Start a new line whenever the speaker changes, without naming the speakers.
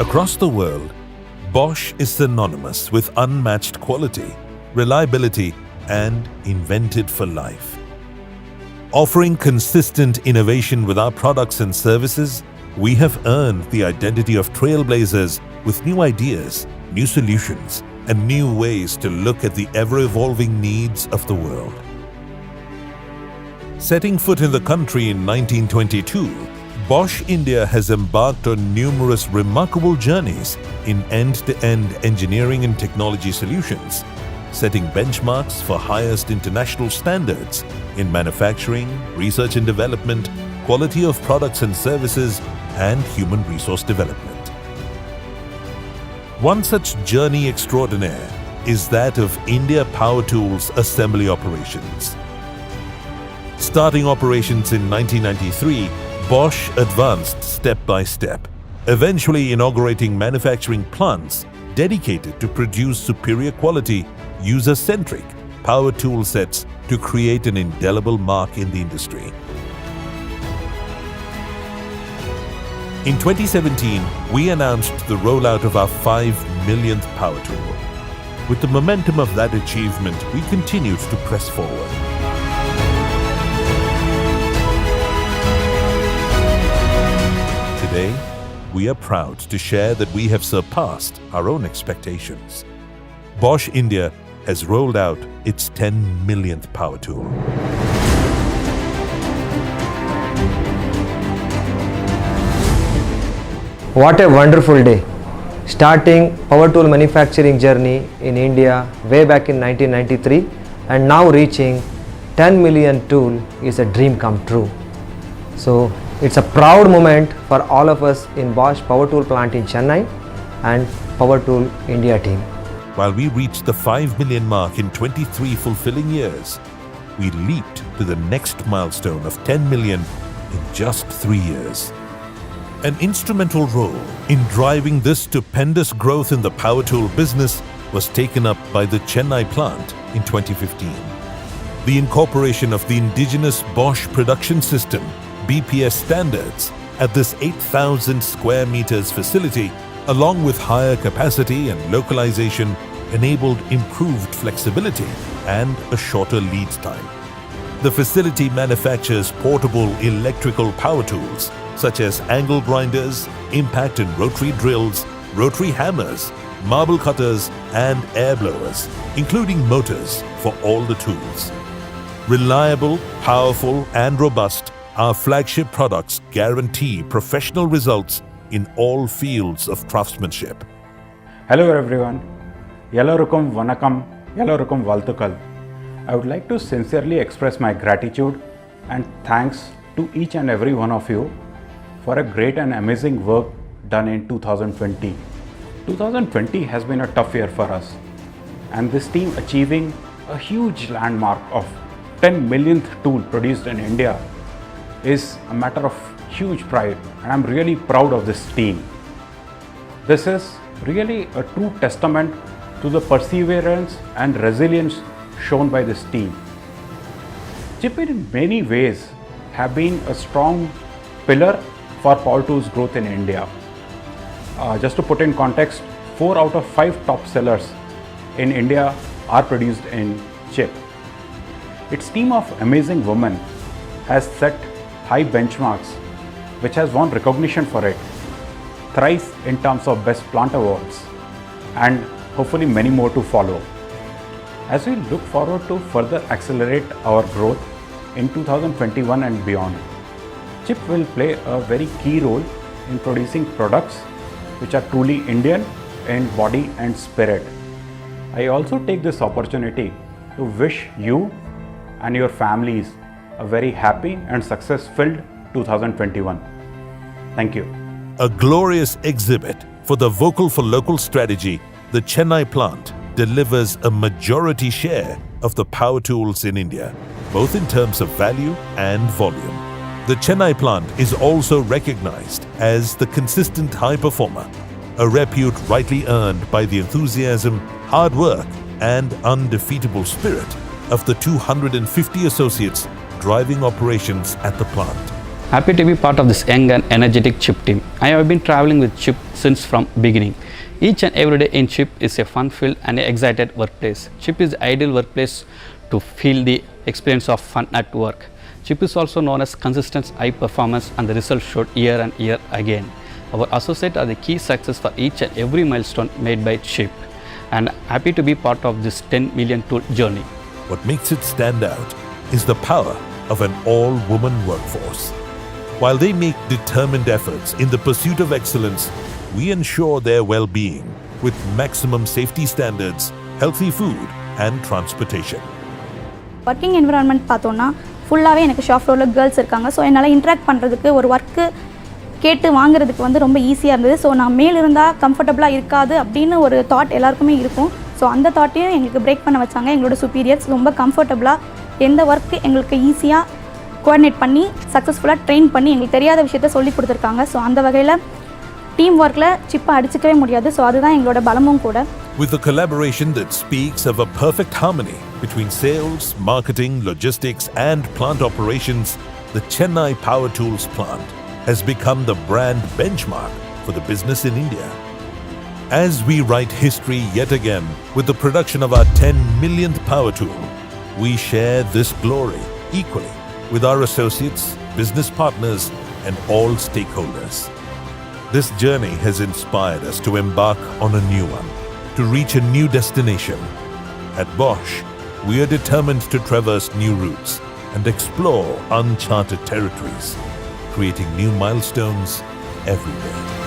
Across the world, Bosch is synonymous with unmatched quality, reliability, and invented for life. Offering consistent innovation with our products and services, we have earned the identity of trailblazers with new ideas, new solutions, and new ways to look at the ever-evolving needs of the world. Setting foot in the country in 1922, Bosch India has embarked on numerous remarkable journeys in end-to-end engineering and technology solutions, setting benchmarks for highest international standards in manufacturing, research and development, quality of products and services, and human resource development. One such journey extraordinaire is that of India Power Tools assembly operations. Starting operations in 1993, Bosch advanced step by step, eventually inaugurating manufacturing plants dedicated to produce superior quality, user-centric power tool sets to create an indelible mark in the industry. In 2017, we announced the rollout of our 5 millionth power tool. With the momentum of that achievement, we continued to press forward. Today, we are proud to share that we have surpassed our own expectations. Bosch India has rolled out its 10 millionth power tool.
What a wonderful day. Starting power tool manufacturing journey in India way back in 1993 and now reaching 10 million tool is a dream come true. So it's a proud moment for all of us in Bosch Power Tool plant in Chennai and Power Tool India team.
While we reached the 5 million mark in 23 fulfilling years, we leaped to the next milestone of 10 million in just 3 years. An instrumental role in driving this stupendous growth in the power tool business was taken up by the Chennai plant in 2015. The incorporation of the indigenous Bosch production system, BPS standards, at this 8,000 square meters facility, along with higher capacity and localization, enabled improved flexibility and a shorter lead time. The facility manufactures portable electrical power tools such as angle grinders, impact and rotary drills, rotary hammers, marble cutters, and air blowers, including motors for all the tools. Reliable, powerful, and robust, our flagship products guarantee professional results in all fields of craftsmanship.
Hello everyone. Yellorukum Vanakam, Yellorukum Valtukal. I would like to sincerely express my gratitude and thanks to each and every one of you for a great and amazing work done in 2020. 2020 has been a tough year for us, and this team achieving a huge landmark of 10 millionth tool produced in India is a matter of huge pride, and I'm really proud of this team. This is really a true testament to the perseverance and resilience shown by this team. Chip in many ways have been a strong pillar for power tools growth in India. Just to put in context, 4 out of 5 top sellers in India are produced in Chip. Its team of amazing women has set high benchmarks, which has won recognition for it thrice in terms of Best Plant Awards, and hopefully many more to follow. As we look forward to further accelerate our growth in 2021 and beyond, Chip will play a very key role in producing products which are truly Indian in body and spirit. I also take this opportunity to wish you and your families a very happy and success-filled 2021. Thank you.
A glorious exhibit for the Vocal for Local strategy, the Chennai plant delivers a majority share of the power tools in India, both in terms of value and volume. The Chennai plant is also recognized as the consistent high performer, a repute rightly earned by the enthusiasm, hard work, and undefeatable spirit of the 250 associates driving operations at the plant.
Happy to be part of this young and energetic CHIP team. I have been traveling with CHIP since from beginning. Each and every day in CHIP is a fun-filled and excited workplace. CHIP is the ideal workplace to feel the experience of fun at work. CHIP is also known as consistent high performance, and the results showed year and year again. Our associates are the key success for each and every milestone made by CHIP, and happy to be part of this 10 million tool journey.
What makes it stand out is the power of an all-woman workforce. While they make determined efforts in the pursuit of excellence, we ensure their well-being with maximum safety standards, healthy food, and transportation.
Working environment பார்த்தோன்னா ஃபுல்லாகவே எனக்கு shop ஃப்ளோரில் girls இருக்காங்க. So என்னால் interact பண்ணுறதுக்கு ஒரு work கேட்டு வாங்குறதுக்கு வந்து ரொம்ப ஈஸியாக இருந்தது. ஸோ நான் மேல் இருந்தால் கம்ஃபர்டபுளாக இருக்காது அப்படின்னு ஒரு தாட் எல்லாருக்குமே இருக்கும். ஸோ அந்த தாட்டையும் எங்களுக்கு பிரேக் பண்ண வச்சாங்க எங்களோட சுப்பீரியர்ஸ். ரொம்ப கம்ஃபர்டபுளாக எந்த ஒர்க்கு எங்களுக்கு ஈஸியாக கோஆர்டினேட் பண்ணி சக்ஸஸ்ஃபுல்லாக ட்ரெயின் பண்ணி எங்களுக்கு தெரியாத விஷயத்த சொல்லி கொடுத்துருக்காங்க. ஸோ அந்த வகையில் டீம் ஒர்க்கில் சிப்பை அடிச்சிக்கவே முடியாது. ஸோ அதுதான் எங்களோட பலமும் கூட.
With a collaboration that speaks of a perfect harmony between sales, marketing, logistics, and plant operations, the Chennai Power Tools plant has become the brand benchmark for the business in India. As we write history yet again with the production of our 10 millionth power tool, we share this glory equally with our associates, business partners, and all stakeholders. This journey has inspired us to embark on a new one, to reach a new destination. At Bosch, we are determined to traverse new routes and explore uncharted territories, creating new milestones every day.